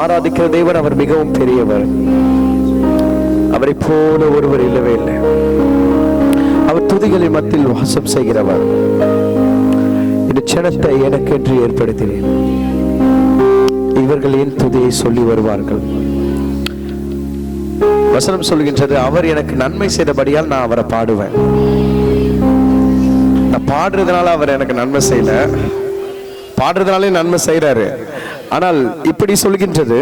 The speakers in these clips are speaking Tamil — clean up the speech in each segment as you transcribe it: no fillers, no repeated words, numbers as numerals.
ஆராதிக்கிற தேவன் அவர் மிகவும் பெரியவர். அவரை போல ஒருவர் இல்லவே இல்லை. அவர் துதிகளின் மத்தியில் வாசம் செய்கிறவர். இந்த ஜனத்தை எனக்கென்று ஏற்படுத்தினேன், இவர்கள் என் துதியை சொல்லி வருவார்கள். வசனம் சொல்கின்றது, அவர் எனக்கு நன்மை செய்தபடியால் நான் அவரை பாடுவேன். நான் பாடுறதுனால அவர் எனக்கு நன்மை செய்யல, பாடுறதுனாலே நன்மை செய்யறாரு. ஆனால் இப்படி சொல்கின்றது,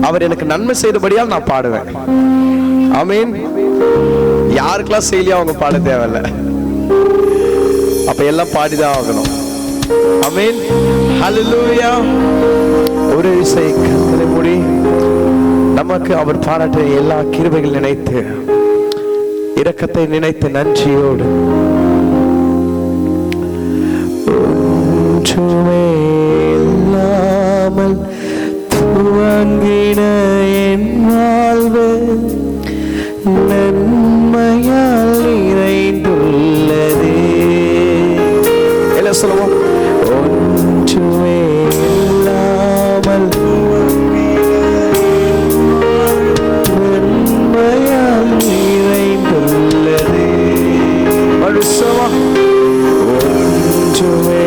அவர் எனக்கு நன்மை செய்தபடியால் நான் பாடுவேன். ஆமீன். யாருக்கெல்லாம் செய்யலையா அவங்க பாட தேவையில்ல, அப்ப எல்லாம் பாடிதான் ஆகணும். ஆமீன். ஹல்லேலூயா. ஒரு இசை கண்களை மூடி நமக்கு அவர் பாராட்ட எல்லா கிருபைகள் நினைத்து, இரக்கத்தை நினைத்து நன்றியோடு இல்லாமல் துவங்கின என் வாழ்வு நன்மையால் நிறைந்துள்ளதே. என்ன சொல்லுவோம்? ஒன்றுமே இல்லாமல் நன்மையால் நிறைந்துள்ளதே. மனுஷமா ஒன்றுமே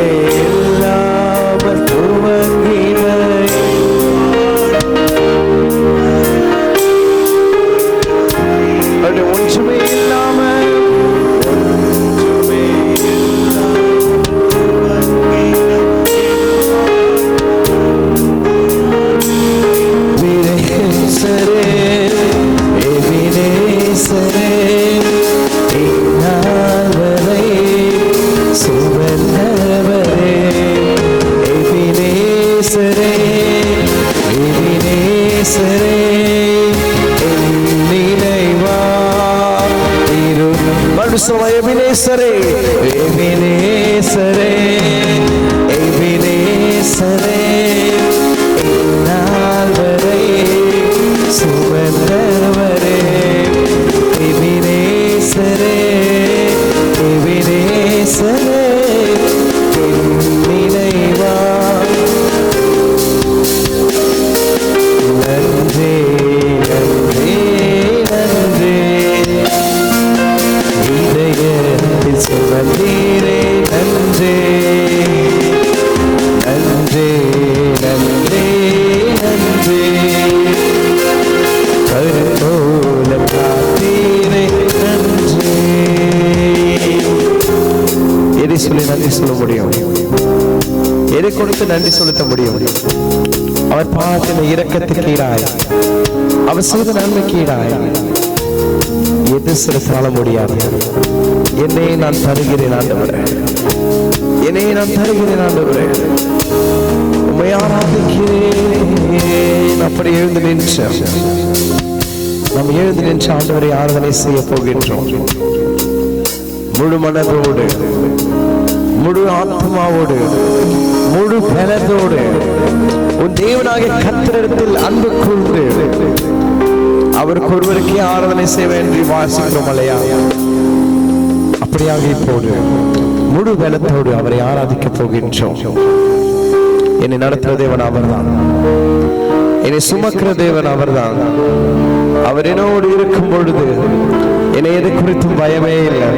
நன்றி செலுத்த முடியும். அவர் பார்த்த இரக்கத்துக்கு ஈடாய், அவர் செய்த நன்மைக்கு ஈடாய் எது செலுத்தால முடியாது. என்னை நான் தருகிறேன் ஆண்டவரே, என்னை நான் தருகிறேன் ஆண்டவரே, உம்மை ஆராதிக்கிறேன். அப்படி எழுந்து நின்று நாம் எழுந்து நின்று ஆண்டவரை ஆராதனை செய்ய போகின்றோம். முழு மனதோடு, முழு ஆத்மாவோடு, முழு பலத்தோடு உன் தேவனாகிய கர்த்தரிடத்தில் அன்பு கூர்ந்து அவருக்கு ஒருவருக்கே ஆராதனை செய்ய என்று வாசிக்கிறோம் அல்லையா? அப்படியாக இப்போது முழு பலத்தோடு அவரை ஆராதிக்க போகின்றோம். என்னை நடத்துகிற தேவன் அவர்தான், என்னை சுமக்கிற தேவன் அவர்தான். அவர் என்னோடு இருக்கும் பொழுது என்னை எதை குறித்தும் பயமே இல்லை.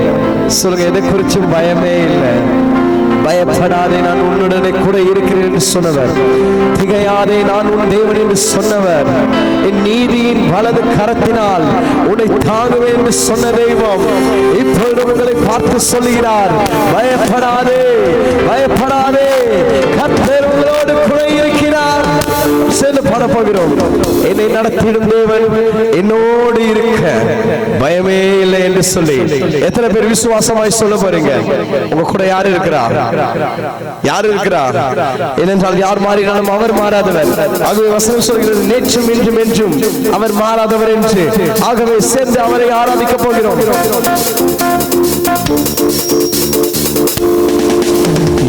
சொல்லுங்க, எதை குறிச்சும் பயமே இல்லை. பயப்படாதே, நான் உன்னுடனே கூட இருக்கிறேன் என்று சொன்னவர். திகையாதே, நான் உன் தேவன் என்று சொன்னவர். என் நீதியின் வலது கரத்தினால் உன்னை தாங்குவேன் என்று சொன்ன தெய்வம் இப்பொழுது உங்களை பார்த்து சொல்லுகிறார், பயப்படாதே, பயப்படாதே, கர்த்தர் உங்களோடு கூட இருக்கிறார். செல்லுபட பண்ண போகிறோம். என்னை நடத்திடும் தேவன் என்னோடு இருக்க பயமே இல்லை என்று சொல்லி எத்தனை பேர் விசுவாசமாய் சொல்ல போறீங்க? உங்க கூட யார் இருக்கிறா? யார் இருக்கிறா? ஏனென்றால் யார் மாறினாலும் அவர் மாறாதவர். ஆகவே வசனம் சொல்கிறது நேற்றும் இன்றும் என்றும் அவர் மாறாதவர் என்று. ஆகவே சேர்ந்து அவரை ஆராதிக்க போகிறோம்.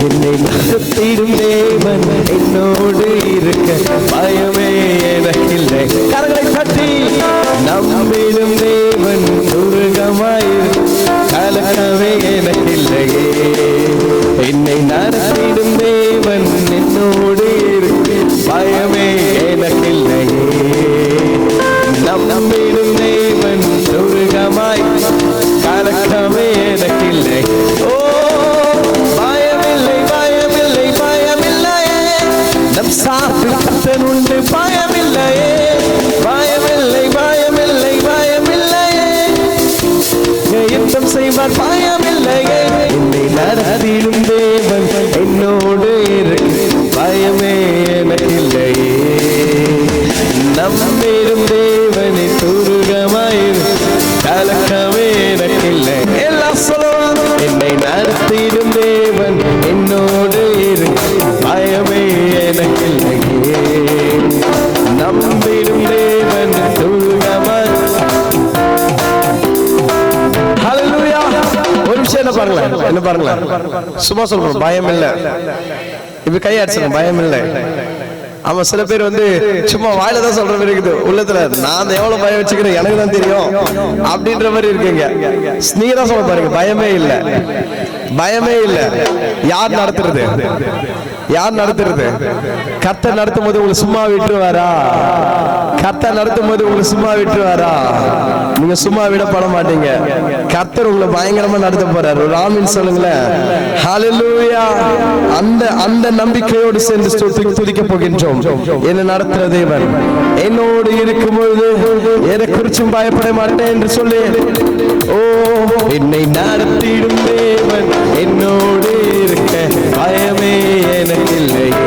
என்னை நடத்திடும் தேவன் என்னோடு இருக்க பயமே எனக்கில்லை. கரங்களை தட்டி நம்பிடும் தேவன் துருகமாயிரு கலக்கமே எனக்கில்லையே. என்னை நடத்திடும் தேவன் என்னோடு இருக்க பயமே எனக்கில்லையே. நம்பிடும் தேவன் துருகமாய் கலக்கமே எனக்கில்லை. ஓ பயமில்லை பயமில்லை பயமில்லையே. நம் சாப்பில் கர்த்தர் உண்டு பயமில்லையே. பயமில்லை பயமில்லை பயமில்லையே. யுத்தம் செய்வார் பயமில்லையே. என்னை நடத்திடும் தேவன் என்னோடு இருக்கு பயமே எனக்கில்லையே. நம்பிடும் தேவனை துருகமாயிரு கலக்கமே எனக்கில்லை. எல்லாம் சொல்லுவாங்க. என்னை நடத்திடும் தேவன் என்னோடு இருக்கு பயமே எனக்கில்லையே. நம்பிடும் தேவன் துருகமாய். ஹல்லேலூயா. ஒரு விஷயம் என்ன பாருங்களேன், என்ன பாருங்களேன், சும்மா சொல்றோம் பயம் இல்லை. இப்ப கையாடுச்சு பயம் இல்லை. ஆமா, சில பேர் சும்மா வாயில தான் சொல்ற மாதிரி இருக்குது, உள்ளத்துல நான் எவ்வளவு பயம் வச்சுக்கிறேன் எனக்கு தான் தெரியும் அப்படின்ற மாதிரி இருக்குங்க. நீங்க தான் சொல்ல பாருங்க பயமே இல்லை, பயமே இல்லை. யார் நடத்துறது? யார் நடத்துறது? கர்த்தர் நடத்தும் போது உங்களுக்கு சும்மா விட்டுருவாரா? கர்த்தர் நடத்தும் போது உங்களுக்கு சும்மா விட்டுருவாரா? நீங்க சும்மா விடப்பட மாட்டீங்க. கர்த்தர் உங்களை பயங்கரமா நடத்த போறாரு. ஒரு ஆமீன் சொல்லுங்களேன். ஹல்லேலூயா. அந்த நம்பிக்கையோடு சேர்ந்து துதிக்க போகின்றோம். என்ன நடத்துற தேவன் என்னோடு இருக்கும் பொழுது எதை குறிச்சும் பயப்பட மாட்டேன் என்று சொல்லி. ஓ என்னை நடத்திடும் தேவன் என்னோடு இருக்க பயமே எனக்கில்லையே.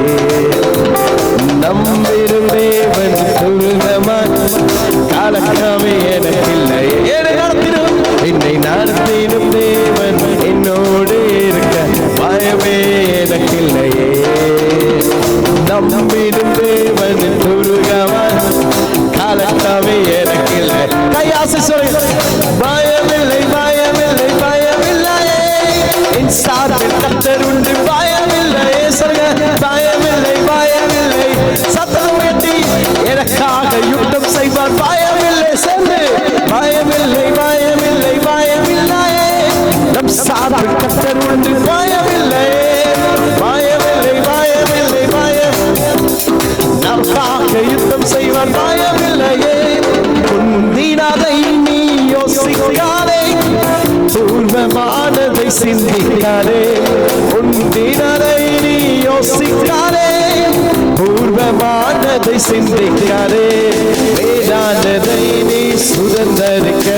நம்பிடும் தேவன் கலக்கமே எனக்கில்லையே. என்னை நடத்திடும் தேவன் என்னோடு இருக்க பயமே எனக்கில்லையே. நம்பிடும் தேவன் துருகமாய் கலக்கமே எனக்கில்லை. கையாசி சொல்ல பயமில்லை பயமில்லை பயமில்லையே. என் சார்பில் கர்த்தர் உண்டு பயமில்லையே. சொல்லுங்க பயமில்லை பயமில்லை. சத்தம் உயர்த்தி எனக்காக யுத்தம் செய்வார் பயமில்லை. சேர்ந்து பயமில்லை பயமில்லை பயமில்லையே. நம் சார்பில் கர்த்தர் உண்டு பயமில்லையே. பயமில்லை பயமில்லை பயம். நமக்காக யுத்தம் செய்வார் பயமில்லையே. முந்தினதை நீ யோசிக்காதே, பூர்வமானதை சிந்திக்காதே. முந்தினதை நீ யோசிக்காதே, பூர்வமானதை சிந்திக்காதே. மேலானதை நீ சுதந்தரிக்க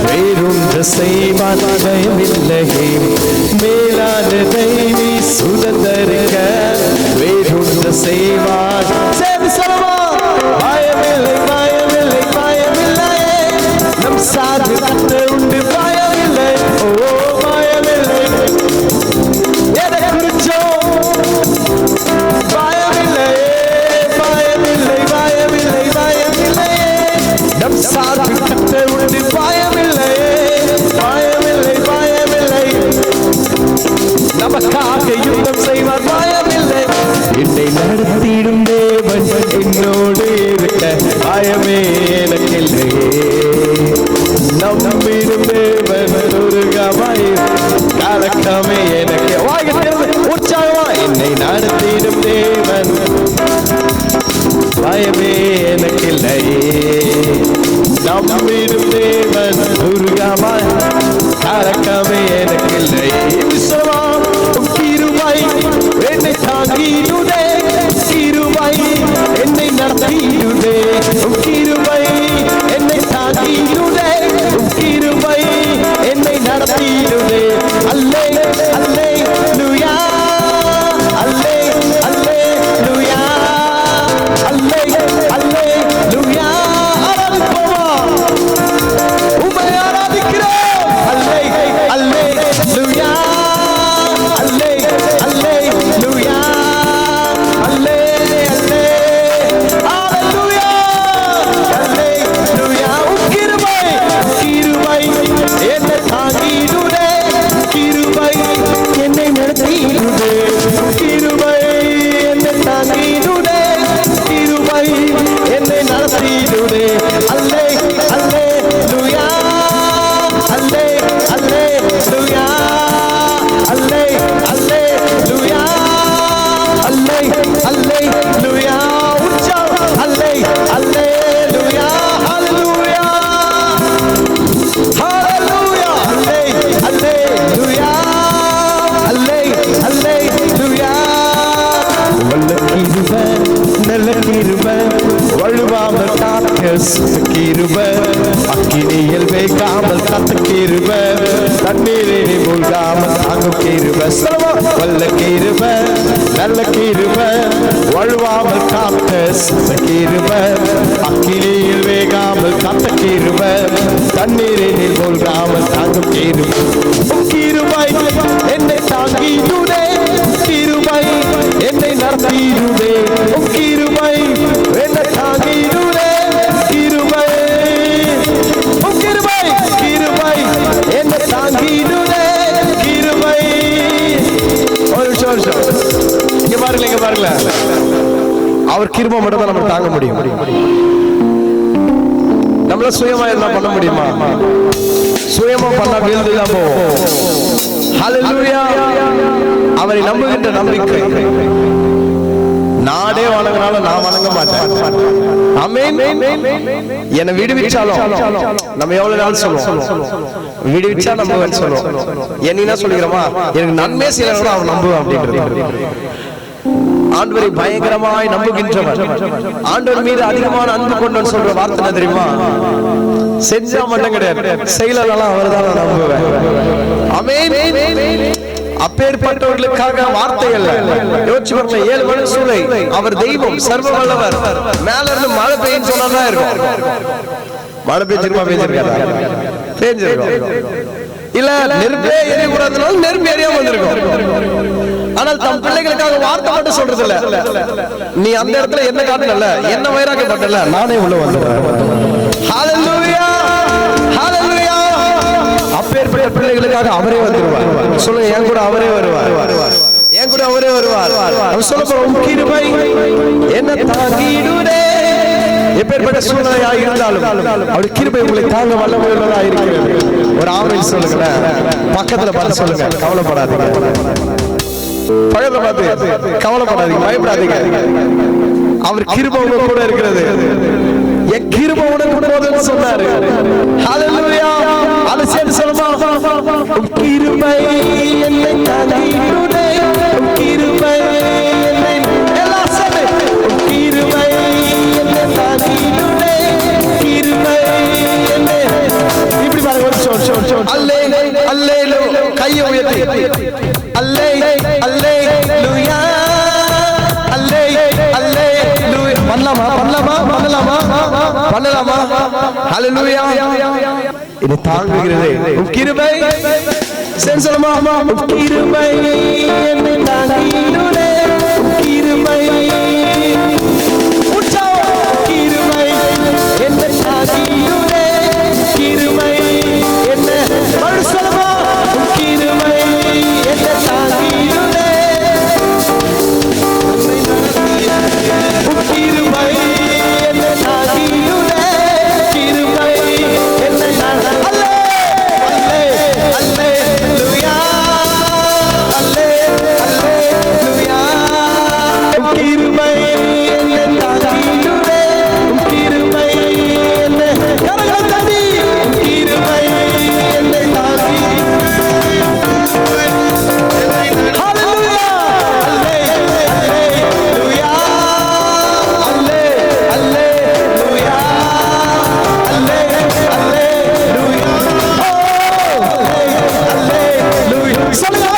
வேறொன்று செய்வான் பயமில்லையே. மேலானதை நீ சுதந்தரிக்க வேறொன்று செய்வான். சரி சொல்லவா? பயமில்லை பயமில்லை பயமில்லையே. நம் சார்பில் கர்த்தர் உண்டு பயமில்லை. ஓ பயமில்லை. எதை குறிச்சோ பயமில்லையே. பயமில்லை பயமில்லை பயமில்லையே. நம் சார்பில் கர்த்தர் உண்டு பயமில்லையே. பயமில்லை பயமில்லை. நமக்காக யுத்தம் செய்வார் பயமில்லை. என்னை நடத்திடும் தேவன் என்னோடு இருக்க பயமே எனக்கில்லையே. நம்பிடும் தேவன் துருகமாய் கலக்கமே எனக்கு. உற்சாகமா என்னை நடத்திடும் தேவன் பயமே எனக்கில்லையே. நம்பிடும் தேவன் துருகமாய் கலக்கமே எனக்கில்லையே. கிருபை என்னை தாங்கிடுதே, கிருபை என்னை நடத்திடுதே. கிருபை என்னை தாங்கிடுதே, கிருபை என்னை நடத்திடுதே. அல்லே அல்லே லூயா அல்லே அல்லே லூயா அல்லே கிருபை, அக்கினியில் வேகாமல் காத்த கிருபை, தண்ணீரில் மூழ்காமல் தாங்கும் கிருபை, வல்ல கிருபை, நல்ல கிருபை, வழுவாமல் காத்த கிருபை, அக்கினியில் வேகாமல் காத்த கிருபை, தண்ணீரில் மூழ்காமல் தாங்கும் கிருபை. கிருபை என்னை தாங்கிடுதே, கிருபை என்னை நடத்திடுதே, கிருபை என்னை தாங்கிடுதே, கிருபை கிருபை கிருபை என்னை தாங்கிடுதே, கிருபை. ஒரு நிமிஷம், இங்க பாருங்களேன், இங்க பாருங்களேன். அவர் கிருபை மட்டும் தான் நம்ம தாங்க முடியும். நம்மள சுயமா என்ன பண்ண முடியுமா? சுயமா பண்ணா வீழ்ந்துதான் போவோம். ஹல்லேலூயா. அவரை நம்புகின்ற நம்பிக்கை. நானே வணங்கினாலும் நான் வணங்க மாட்டேன். ஆமென். என்னை விடுவிச்சாலும் நம்ம எவ்வளவு நாள் சொல்லுவோம், விடுவிச்சா நம்புவேன்னு சொல்லுவோம். என்ன சொல்லிக்கிறோமா, எனக்கு நன்மை செய்யறவங்க அவன் நம்புவேன் அப்படின்றது. ஆண்டவரை பயங்கரமாய் நம்புகின்றவர், ஆண்டவர் மீது அதிகமான அன்பு கொண்டு சொல்ற வார்த்தை தெரியுமா? செஞ்சா மட்டும் கிடையாது, செயலெல்லாம் அவர்தான் நான் நம்புவேன். ஆமென். அப்பேற்பட்டவர்களுக்காக வார்த்தைகள் யோசிச்சு பாருங்க. 7 மணி சூளை அவர் தெய்வம், சர்வ வல்லவர். மேல இருந்து மழை பெய்யும் சொன்னதான் இருக்கும். மழை பெய்ஞ்சிருமா? பெய்ஞ்சிருக்கும். இல்ல நெருப்பே எரியக்கூடாதுனால நெருப்பு எரியாம வந்திருக்கும். ஆனால் தம் பிள்ளைகளுக்காக வார்த்தை மட்டும் சொல்றது இல்ல. நீ அந்த இடத்துல என்ன காட்டல, என்ன வைராக்கப்பட்டல, நானே உள்ள வந்துடுறேன். ஹல்லேலூயா, ஹல்லேலூயா. அப்பேற்பட்ட பிள்ளைகளுக்காக அவரே வந்துருவார். சொல்லுங்க, என் கூட அவரே வருவார், என் கூட அவரே வருவார். அவர் சொல்ல போறோம், கிருபை என்ன தாங்கிடுதே. எப்பேற்பட்ட சூழ்நிலையாக இருந்தாலும் அவர் கிருபை உங்களை தாங்க வல்லமையுள்ளதா இருக்கிறது. ஒரு ஆமென் சொல்லுங்க. பக்கத்துல பார்த்து சொல்லுங்க, கவலைப்படாதீங்க. பக்கத்துல பார்த்து கவலைப்படாதீங்க, பயப்படாதீங்க. அவர் கிருபை உங்க கூட இருக்கிறது. என் கிருபை உனக்கு போதும்னு சொன்னாரு. ஹல்லேலூயா. அதை சேர்த்து சொல்லுமா, கிருபை என்னை தாங்கிடுதே, கிருபை என்னை, எல்லாம் சொல்லு, கிருபை என்னை தாங்கிடுதே, கிருபை என்னை. இப்படி பாருங்க, அல்லே அல்லேலூயா. கையை உயர்த்தி அல்லே அல்லேலூயா, அல்லே அல்லேலூயா. பண்ணலாமா? ஹல்லேலூயா. இது தாங்குகிறது கிருபை. சென்சலமா, கிருபை என்னை தாங்கிடுதே, கிருபை. கிருபை என்னை தாங்கிடுதே, கிருபை என்ன. மறுசலமா, கிருபை என்னை தாங்கிடுதே, கிருபை என்னை தாங்கிடுதே, கிருபை என்னை. அல்லேலூயா, அல்லேலூயா. கிருபை என்னை தாங்கிடுதே, கிருபை என்னை. கரங்களை தட்டி, கிருபை என்னை தாங்கிடுதே. ஹல்லேலூயா, அல்லேலூயா, அல்லேலூயா, அல்லேலூயா. சொல்லுங்க,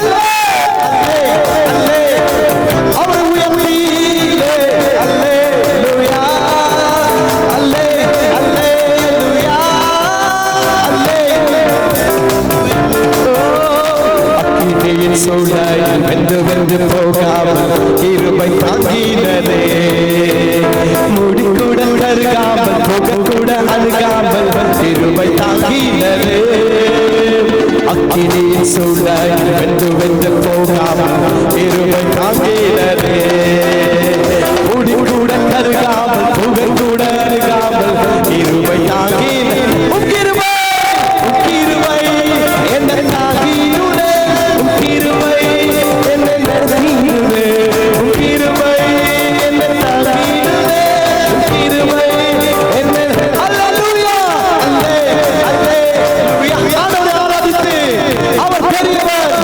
அவரை உயர்த்தி, அல்லேலூயா, அல்லேலூயா, அக்கினியின் சூளை வெந்து வெந்து போகாமல் கிருபை தாங்கினதே, முடிக்கூட கருகாமல் புகக்கூட அழுகாமல் கிருபை தாங்கினதே. அக்கினியின் சூளை வெந்து வெந்து போகாமல் கிருபை தாங்கினதே, முடிக்கூட கருகாமல் புகக்கூட அழுகாமல் கிருபை தாங்கினதே. கிருபை, கிருபை என்னை தாங்கினதே, கிருபை என்னை நடத்தினதே, கிருபை என்னை தாங்கினதே, கிருபை என்னை. அல்லேலூயா, அல்லேலூயா. ஆண்டவரை ஆராதித்து அவர் பெரியவர்.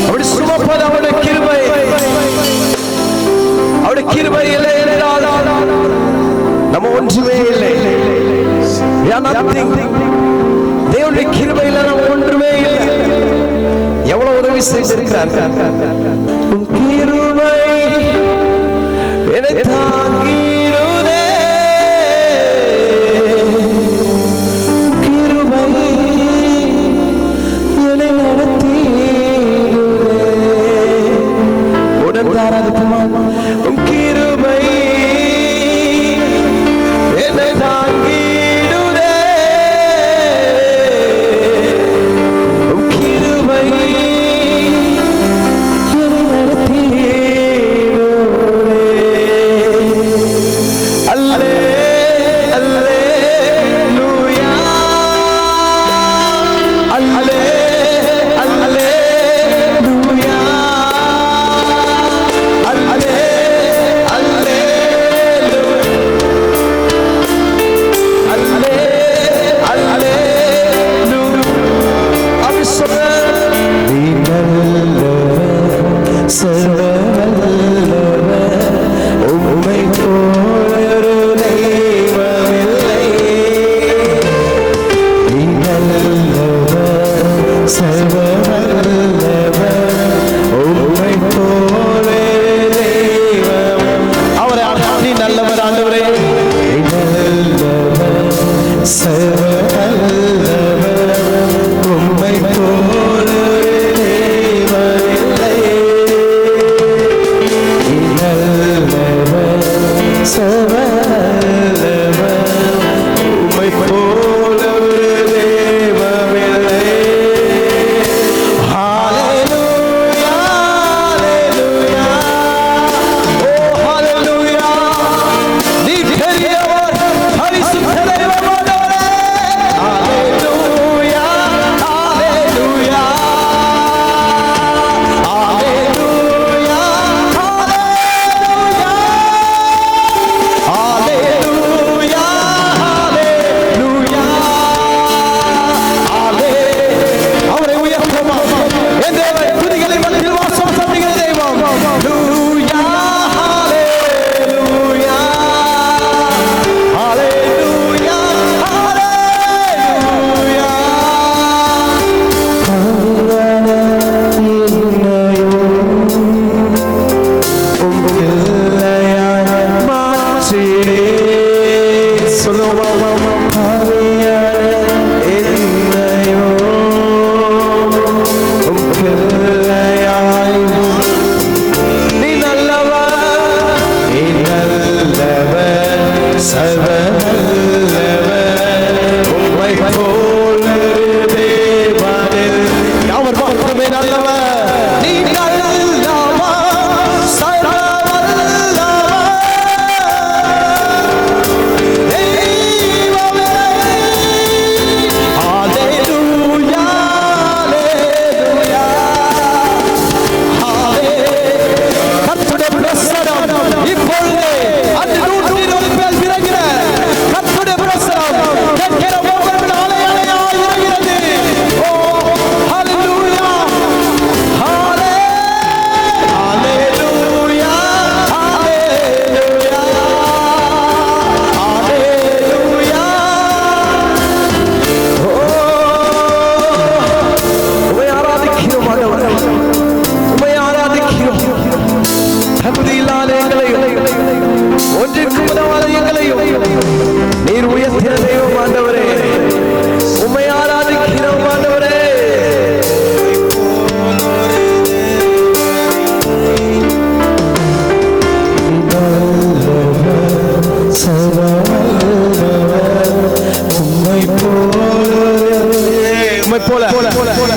அப்படி சுமப்பது அவருடைய கிருபை. அவருடைய கிருபை இல்லை என்றால் நம்ம ஒன்றுமே இல்லை. தேவனுடைய கிருபையில நம்ம ஒன்றுமே இல்லை. எவ்வளவு உதவி செய்திருக்கிறார். கிருபை என்னை தாங்கிடுதே, கிருபை என்னை நடத்திடுதே. உடன் தாராதுமா கிருபை என்னை தாங்கிடுதே, கிருபை என்னை நடத்திடுதே. அல்லே அல்லேலூயா, அல்லே அல்லேலூயா, அல்லே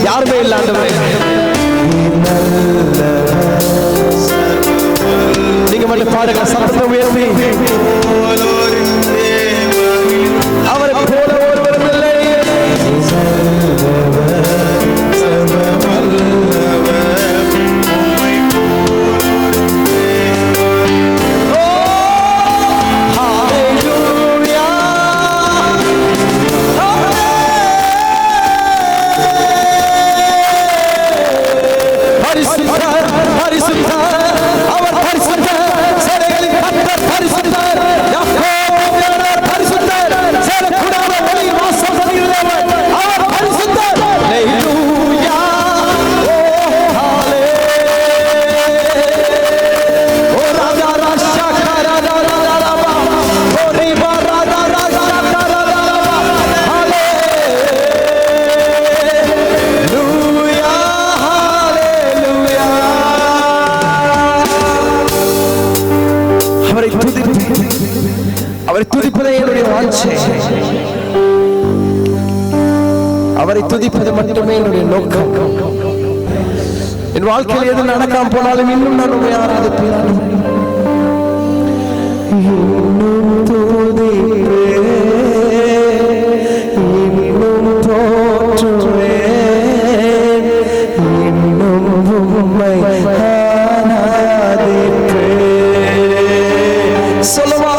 யாருமே இல்ல ஆண்டவரே. நீங்க மட்டும் பாடுங்க, சத்தத்தை உயர்த்தி. அவரை போல ஒருவரும் இல்லை. மட்டுமே என்னுடைய நோக்கம். என் வாழ்க்கையில் எது நடக்காம போனாலும் இன்னும் நான் உண்மை ஆராதிப்பேன் ஆண்டவரே. இன்னும் துதிப்பேன், இன்னும் போற்றுவேன், இன்னும் உம்மை ஆராதிப்பேன். சொல்லுவா.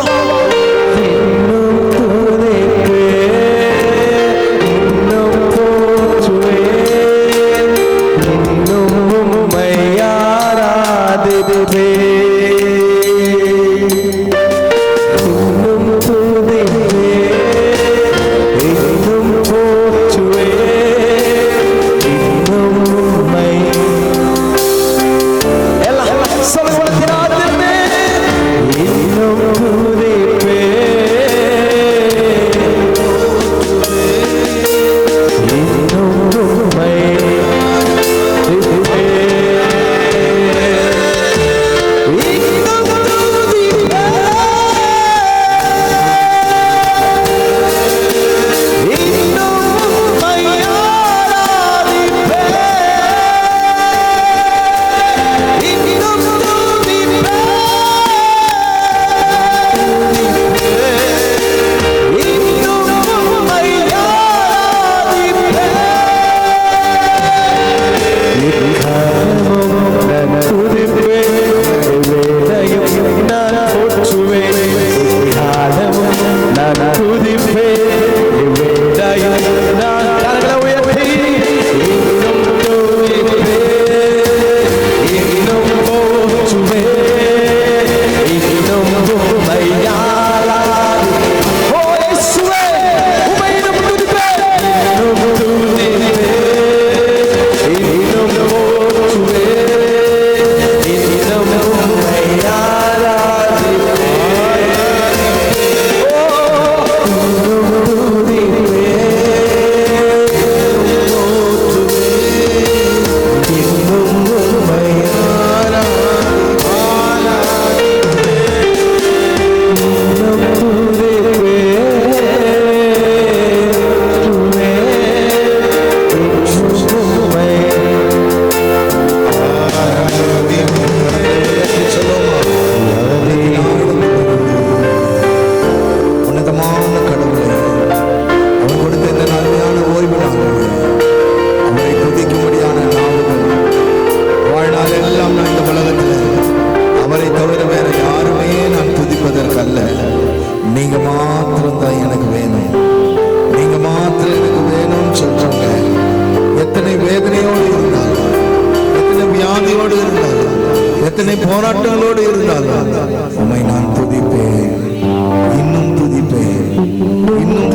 எத்தனை போராட்டங்களோடு இருந்தாலும் உம்மை நான் துதிப்பேன், இன்னும் துதிப்பேன், இன்னும்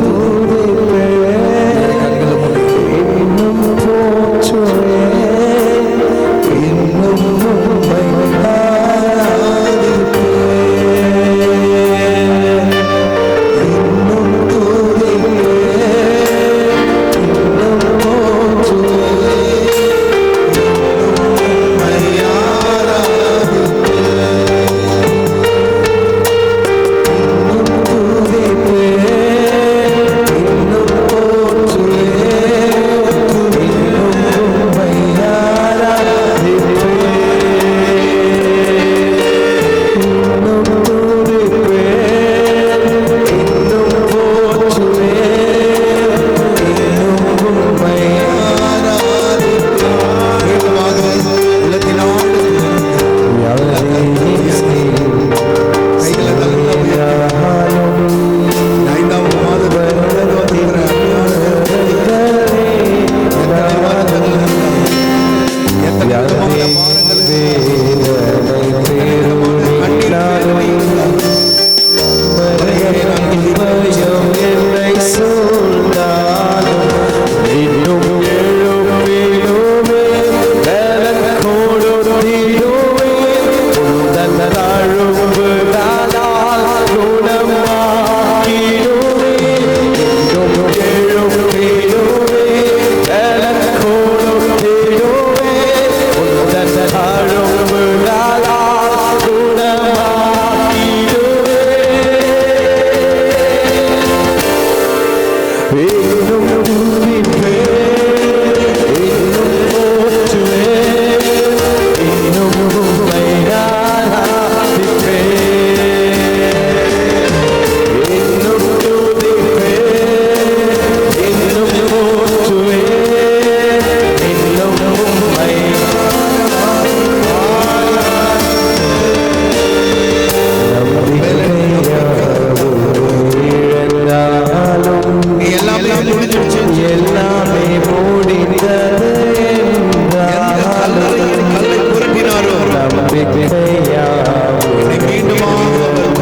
என்னை மீண்டுமாக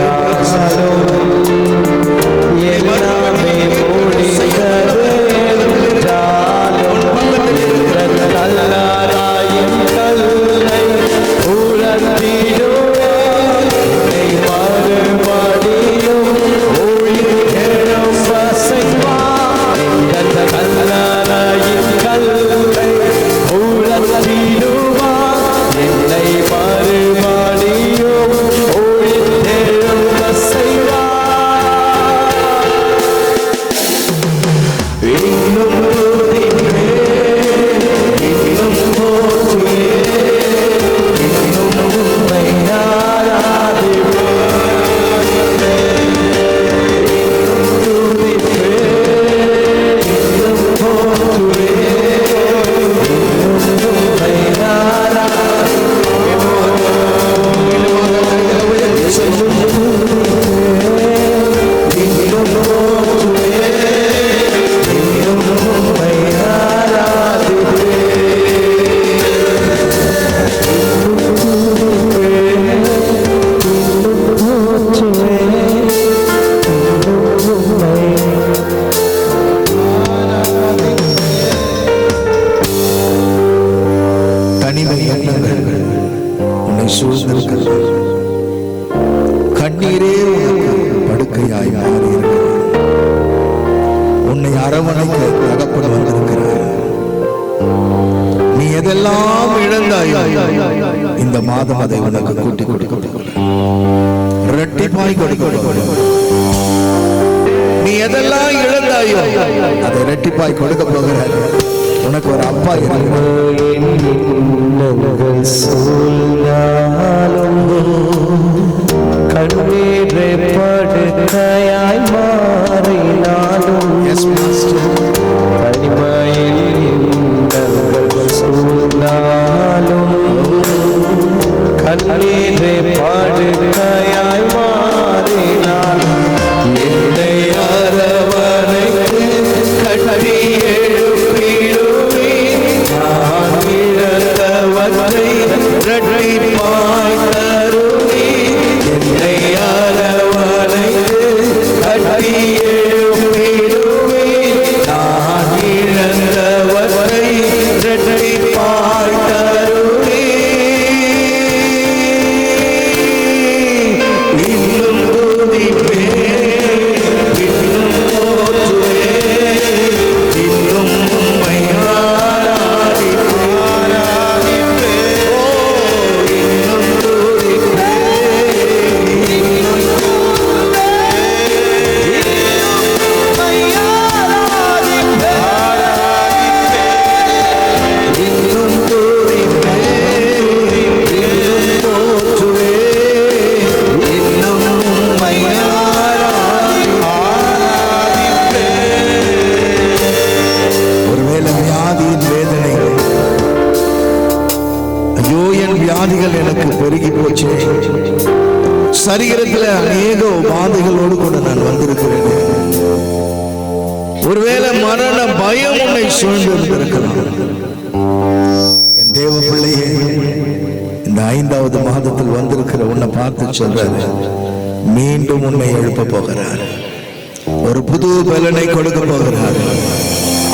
எல்லாமே முடிந்தது என்றாலும் கல்லாராயும் கல்லை உழந்திடுவேன் மறுபடியும் ஒளிரும் வசைவான் கல்லாராயும் கல்லை உழந்திடுவான் என்னை மறுபடியும் ஒளிரும் வசைவான் இன்னும் தனிமை எண்ணங்கள் உன்னை சூழ்ந்திருக்கிறது. கண்ணீரே உனக்கு படுக்கையாய் மாறியிருக்கிறது. உன்னை அரவணைக்க தகப்பன் வந்திருக்கிறார். நீ எதெல்லாம் இழந்தாயோ இந்த மாதம் அதை உனக்கு கூட்டி கொடுக்க இரட்டிப்பாய் கொடுக்க. நீ எதெல்லாம் இழந்தாயோ அதை இரட்டிப்பாய் கொடுக்க போகிறார். உனக்கு ஒரு அப்பா சூழ்ந்தாலும் கண்ணீரை படுக்கையாய் மாறினாலும் தனிமையில் சூழ்ந்தாலும் கண்ணீரை படுக்கையாய் மாறினாலும் என்னை அரவணைத்து கட்டி வியாதிகள் எனக்கு பெருகி போச்சு. சரீரத்தில் அநேக உபாதைகளோடு கூட நான் வந்திருக்கிறேன். ஒருவேளை மரண பயம் உன்னை சூழ்ந்திருக்கலாம். என் தேவ பிள்ளையே, இந்த 5வது மாதத்தில் வந்திருக்கிற உன்னை பார்த்து சொல்றாரு, மீண்டும் உன்னை எழுப்ப போகிறார். ஒரு புது பலனை கொடுக்க போகிறார்.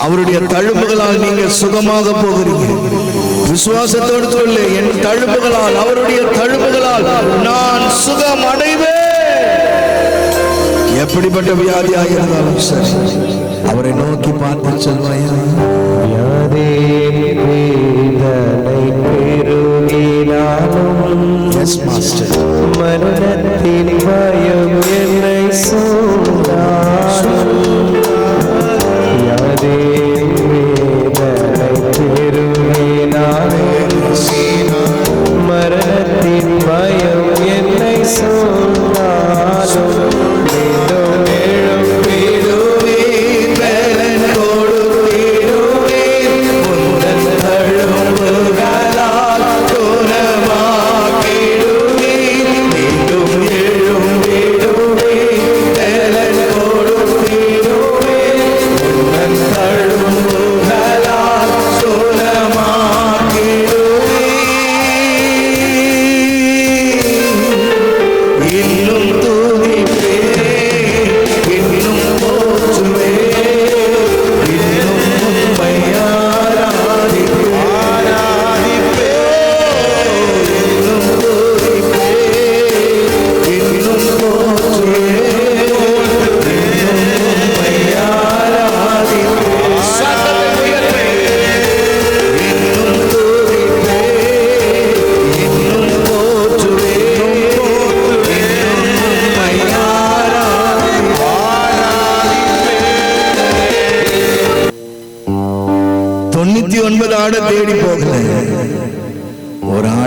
அவருடைய தழும்புகளால் நீங்க சுகமாக போகிறீங்க. விசுவாசத்தோடு சொல்லு, என் தழும்புகளால், அவருடைய தழும்புகளால் நான் சுகம் அடைவேன். எப்படிப்பட்ட வியாதியாக இருந்தாலும் சரி, அவரை நோக்கி பார்த்து சொல்வாயா, வியாதி வேதனை பெருகினாலும் மரணத்தின் பயம் என்னை சூழ்ந்தாலும், வியாதி வேதனை பெருகினாலும் மரணத்தின் பயம் என்னை சூழ்ந்தாலும் மீண்டும் எழும்பிடுவேன், பலன் கொடுத்திடுவேன், உந்தன் தழும்புகளால் குணமாக்கிடுவேன், மீண்டும் எழும்பிடுவேன், பலன் கொடுத்திடுவேன், உந்தன் தழும்புகளால் குணமாக்கிடுவேன்.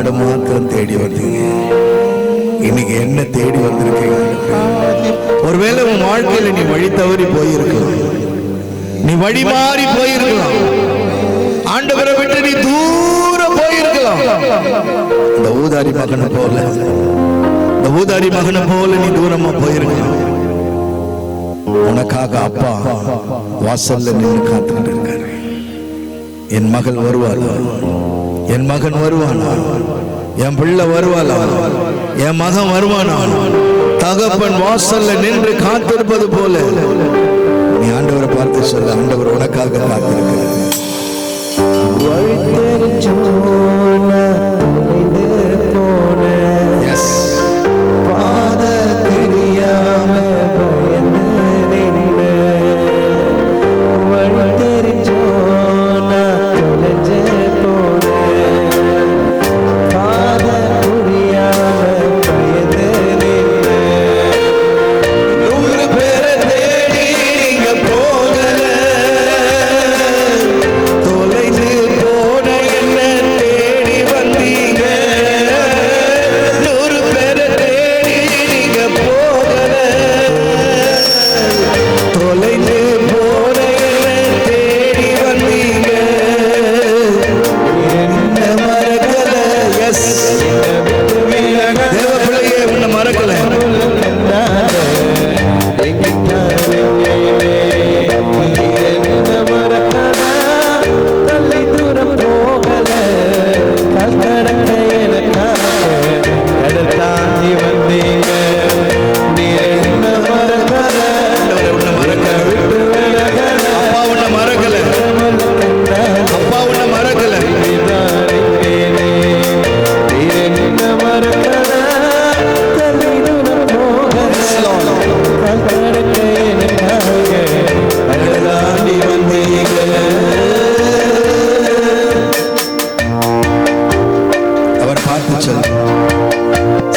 ஆடு மாத்திரம் தேடி வந்தீங்க, இன்னைக்கு என்ன தேடி வந்திருக்கீங்க? ஒருவேளை உன் வாழ்க்கையில நீ வழி தவறி போயிருக்கலாம், நீ வழி மாறி போயிருக்கலாம், ஆண்டவரை விட்டு நீ தூரம் போயிருக்கலாம். இந்த ஊதாரி மகனை போல, இந்த ஊதாரி மகனை போல நீ தூரமா போயிருக்கலாம். உனக்காக அப்பா வாசல்ல நின்று காத்துக்கிட்டு இருக்காரு. என் மகள் வருவாளா, என் மகன் வருவானா, என் பிள்ளை வருவாளா, என் மகன் வருவானா? தகப்பன் வாசல்ல நின்று காத்திருப்பது போல நீ ஆண்டவரை பார்த்து சொல்ல, ஆண்டவர் உனக்காக காத்திருக்கிறார்.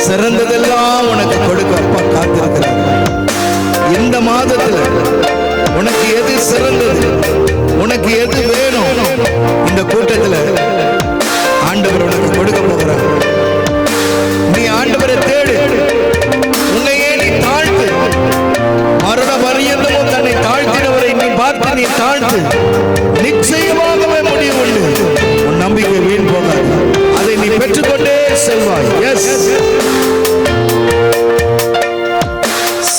சிறந்ததெல்லாம் உனக்கு கொடுக்க அப்பா காத்திருக்கிறார். இந்த மாதத்துல உனக்கு எது சிறந்தது, உனக்கு எது வேணும், இந்த கூட்டத்துல ஆண்டவர் உனக்கு கொடுக்க போகிறார். நீ ஆண்டவரை தேடு, உன்னையே நீ தாழ்த்து. மரண பரியந்தமும் தன்னை தாழ்த்தினவரை நீ பார்த்து நீ தாழ்த்து. நிச்சயமாகவே முடிவு உண்டு. உன் நம்பிக்கை வீண் போகாது, அதை நீ பெற்றுக்கொண்டே செல்வாய். எஸ்,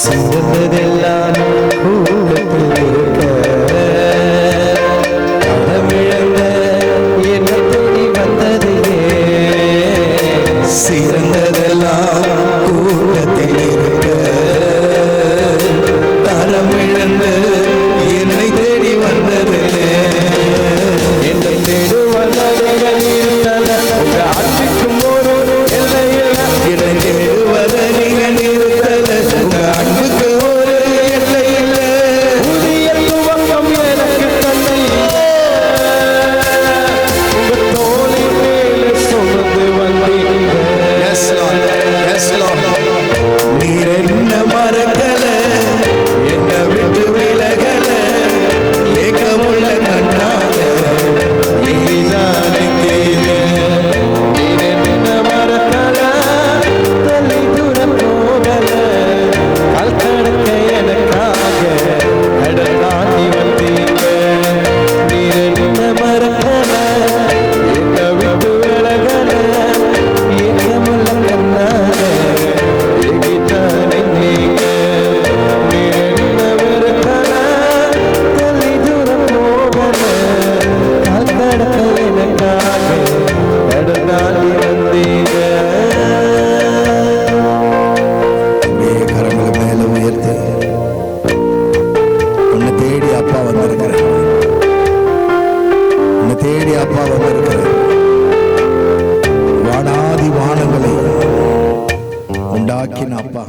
சிறந்ததெல்லாம் கூட்டத்தில் இருக்க கடமிழந்த என்னை தேடி வந்ததிலே. சிறந்ததெல்லாம் கூட்டத்தில் இருக்க தரமிழந்து என்னை தேடி வந்ததிலே. என்னை தேடுவதர்கள் இருந்தன உங்க அன்பிக்கும் ஒரு எல்லையில். என்னை தேடுவத நீங்க நிறுத்தல, உங்க அன்புக்கு ஒரு எல்லை இல்லை. புதிய துவக்கம் எனக்கு தந்தை உங்க தோளின் மேலே சுமந்து வந்தீங்க. Yes Lord, yes Lord. நீர் என்ன மறக்கல, என்ன விட்டு விலகல, ஏக்கமுள்ள கண்ணால நீதான் எங்கே? நீர் என்ன மறக்கல, தள்ளி தூரம் போகல, கால் கடக்க எனக்காக கடல் தாண்டி வந்தீங்க. நீர் என்ன மறக்கல, என்னை விட்டு விலகல, ஏக்கமுள்ள கண்ணால ஏகித்தான் எங்கீங்க. நீர் என்ன மறக்கல, தள்ளி தூரம் போகல, கால் கடக்க எனக்காக கடல் தாண்டி வந்தீங்க. அப்படியே கரங்களை மேல உயர்த்தி உன்னை தேடி அப்பா வந்திருக்கிறார். உன்னை தேடி அப்பா வந்திருக்கிறார். வானாதி வானங்களை உண்டாக்கின அப்பா